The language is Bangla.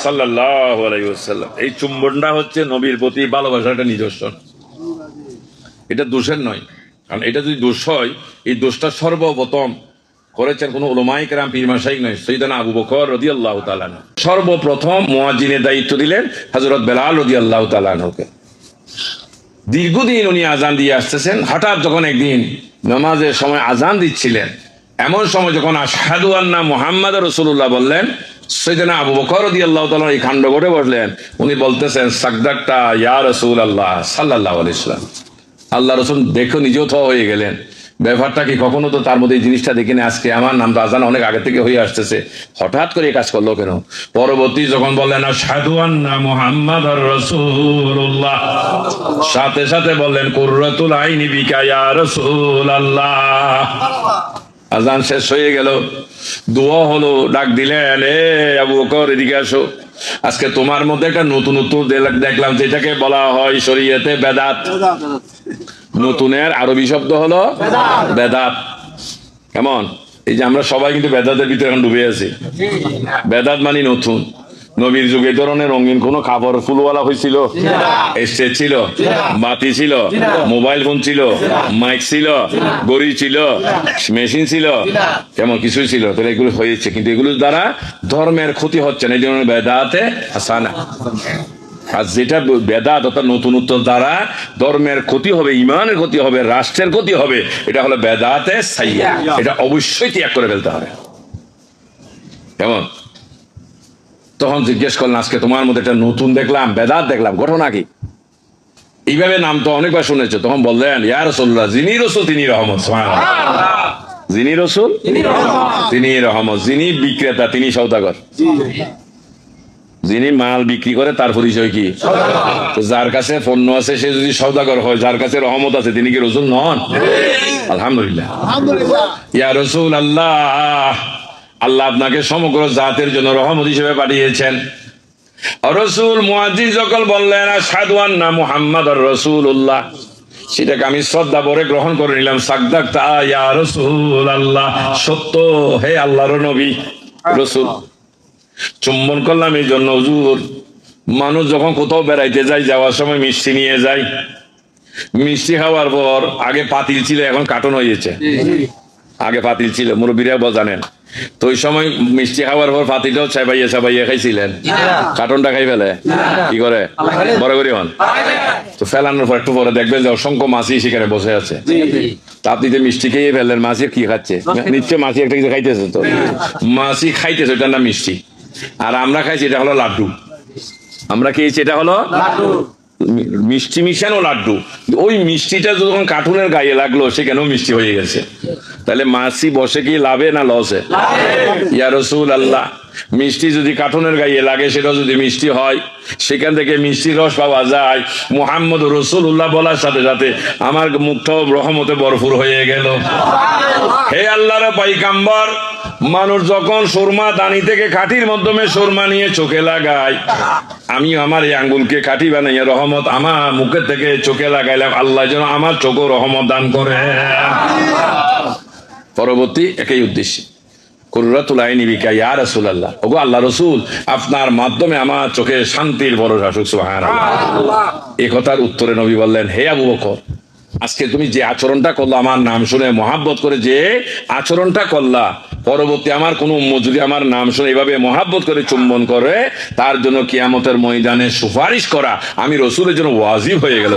সাল্লাল্লাহু আলাইহি ওয়াসাল্লাম। এই চুম্বনটা হচ্ছে নবীর প্রতি ভালোবাসাটা নিদর্শন, এটা দোষের নয়। কারণ এটা যদি দোষ হয়, এই দোষটা সর্বপ্রথম করেছেন কোন উলামায়ে কেরাম, পীর মাশাইখ নয়, সাইয়েদনা আবু বকর রাদিয়াল্লাহু তাআলা আনহু। সর্বপ্রথম মুয়াজ্জিনের দায়িত্ব দিলেন হযরত বেলাল রাদিয়াল্লাহু তাআলা আনহুকে। দীর্ঘদিন উনি আজান দিয়ে আসতেছেন। হঠাৎ যখন একদিন নামাজের সময় আজান দিচ্ছিলেন, এমন সময় যখন আশহাদু আন্না মুহাম্মাদুর রাসূলুল্লাহ বললেন, সাইয়েদনা আবু বকর রাদিয়াল্লাহু তাআলা এই কাণ্ড ঘটে বসলেন। উনি বলতেছেন, সাকদাক্তা ইয়া রাসূলুল্লাহ সাল্লাল্লাহু আলাইহি ওয়াসাল্লাম। আল্লাহ রাসূল দেখো নিজেও থ হয়ে গেলেন, ব্যাপারটা কি? কখনো তো তার মধ্যে এই জিনিসটা দেখিনি। আজকে আমার নাম তো আজান অনেক আগে থেকে হয়ে আসতেছে, হঠাৎ করে এই কাজ করলো কেন? পরবর্তী যখন বললেন আশহাদু আন্না মুহাম্মাদুর রাসূলুল্লাহ, সাথে সাথে বললেন কুররাতুল আইনি বিকা ইয়া রাসূলুল্লাহ। আজান শেষ হয়ে গেল, দোয়া হলো, ডাক দিলেন, এ আবু বকর এদিকে আসো। আজকে তোমার মধ্যে একটা নতুনত্ব দেখলাম, যেটাকে বলা হয় শরীয়তে বেদাত। নতুনের আরবি শব্দ হলো বেদাত। কেমন? এই যে আমরা সবাই কিন্তু বেদাতের ভিতরে এখন ডুবে আছি। বেদাত মানে নতুন। নবীর যুগে এই ধরনের রঙিন কোন কাপড় ফুলওয়ালা হয়েছিল? স্টেজ ছিল, বাতি ছিল, মোবাইল ফোন ছিল, মাইক ছিল, গড়ি ছিল, মেশিন ছিল, কেমন কিছুই ছিল? তাহলে এগুলো হয়েছে, কিন্তু এগুলোর দ্বারা ধর্মের ক্ষতি হচ্ছে না। এই জন্য বেদাতে হাসানা। আর যেটা বেদাত অর্থাৎ নতুনত্ব দ্বারা ধর্মের ক্ষতি হবে, ইমানের ক্ষতি হবে, রাষ্ট্রের ক্ষতি হবে, এটা হলো বেদাতে সাইয়্যা। এটা অবশ্যই ত্যাগ করে ফেলতে হবে। কেমন? তখন জিজ্ঞেস করলেন, আজকে তোমার মধ্যে একটা নতুন দেখলাম, বেদাত দেখলাম, ঘটনা কি? এইভাবে নাম তো অনেকবার শুনেছো। তখন বললেন, ইয়া রাসূলুল্লাহ, যিনি রাসূল তিনি রহমত। সুবহানাল্লাহ। যিনি রাসূল তিনি রহমত, যিনি বিক্রেতা তিনি সওদাগর, যিনি মাল বিক্রি করে তার পরিচয় কি? যার কাছে পণ্য আছে সে যদি সওদাগর হয়, যার কাছে রহমত আছে তিনি কি রাসূল নন? আলহামদুলিল্লাহ। ইয়া রাসূলুল্লাহ, আল্লাহ আপনাকে সমগ্র জাতের জন্য রহমত হিসেবে পাঠিয়েছেন। রাসূল মুয়াজ্জিন যখন বললেন আশহাদু আন্না মুহাম্মাদুর রাসূলুল্লাহ, সেটাকে আমি শ্রদ্ধা ভরে গ্রহণ করে নিলাম। সাকদাক্তা ইয়া রাসূলুল্লাহ, সত্য হে আল্লাহর নবী রাসূল। চুম্বন করলাম এই জন্য, হুজুর, মানুষ যখন কোথাও বেড়াইতে যায়, যাওয়ার সময় মিষ্টি নিয়ে যায়। মিষ্টি খাওয়ার পর আগে পাতিল ছিল, এখন কার্টন হয়েছে। আগে পাতিল ছিল, মুরব্বীরা জানেন তো। ওই সময় মিষ্টি খাওয়ার পর পাতিলটাও চাবাইয়া চাবাইয়া খাইছিলেন, কার্টনটা খাই ফেলে কি করে বড় করি হন। তো ফেলানোর পর একটু পরে দেখবেন যে অসংখ্য মাছি সেখানে বসে আছে। তা আপনি যে মিষ্টি খেয়ে ফেললেন, মাছি কি খাচ্ছে? নিশ্চয় মাছি একটা কিছু খাইতেছে। তো মাছি খাইতেছে, ওটার নাম মিষ্টি। আর আমরা খাইছি এটা হলো লাড্ডু। আমরা খেয়েছি এটা হলো মিষ্টি মিশানো লাড্ডু। ওই মিষ্টিটা যখন কার্টুনের গায়ে লাগলো, সেখানেও মিষ্টি হয়ে গেছে। তাহলে মাছি বসে কি লাভে না লসে? ইয়া রাসূলুল্লাহ, মিষ্টি যদি কার্টুনের গায়ে লাগে, সেটা যদি মিষ্টি হয়, সেখান থেকে মিষ্টির রস পাওয়া যায়। মুহাম্মদুর রাসূলুল্লাহ বলার সাথে সাথে আমার মুখটাও রহমতে ভরপুর হয়ে গেল। হে আল্লাহর পয়গম্বর, মানুষ যখন সুরমা দানি থেকে কাঠির মাধ্যমে সুরমা নিয়ে চোখে লাগায়, আমি আমার এই আঙ্গুলকে কাঠি বানাইয়া রহমত আমার মুখের থেকে চোখে লাগাইলাম। আল্লাহ যেন আমার চোখে রহমত দান করে। পরবর্তী একই উদ্দেশ্যে, কুররাতুল আইনি বিকা ইয়া রাসূলুল্লাহ, ওগো আল্লাহ রাসূল, আপনার মাধ্যমে আমার চোখে শান্তির ভরসা আসুক। সুবহানাল্লাহ। এই কথার উত্তরে নবী বললেন, হে আবু বকর, আজকে তুমি যে আচরণটা করলা, আমার নাম শুনে মহাব্বত করে যে আচরণটা করলা, পরবর্তী আমার কোন উম্মত যদি আমার নাম শুনে এভাবে মহাব্বত করে চুম্বন করে, তার জন্য কিয়ামতের ময়দানে সুপারিশ করা আমি রাসূলের জন্য ওয়াজিব হয়ে গেল।